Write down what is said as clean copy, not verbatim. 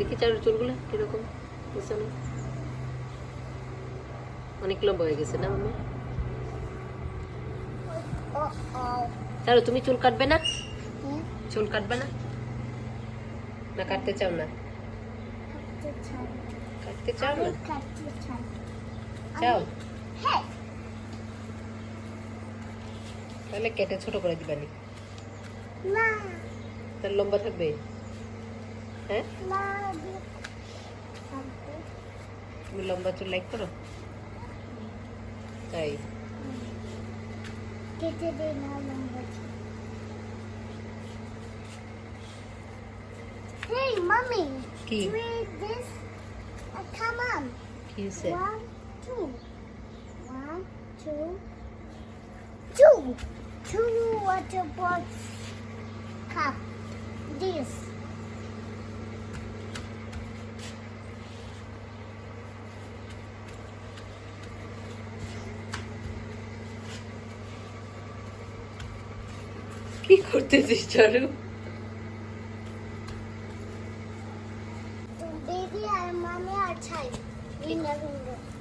দেখি চারুর চুলগুলো কিরকম পিছনে অনেক লম্বা হয়ে গেছে না মাম্মা? চারু তুমি চুল কাটবে না? চুল কাটবে না? না কাটতে চাও না? কাটতে চাও না? চাও? তাহলে কেটে ছোট করে দিবানি। তাহলে লম্বা থাকবে। হ্যাঁ তুমি লম্বা চুল লাইক করো? তাই Hey, mommy. কি? Read this. Come on. কি হয়েছে? 1, 2. 1, 2. 2. 2 water bottles. Cup. This. কি করতেছিস চারু? Baby and mommy are tired. In the room.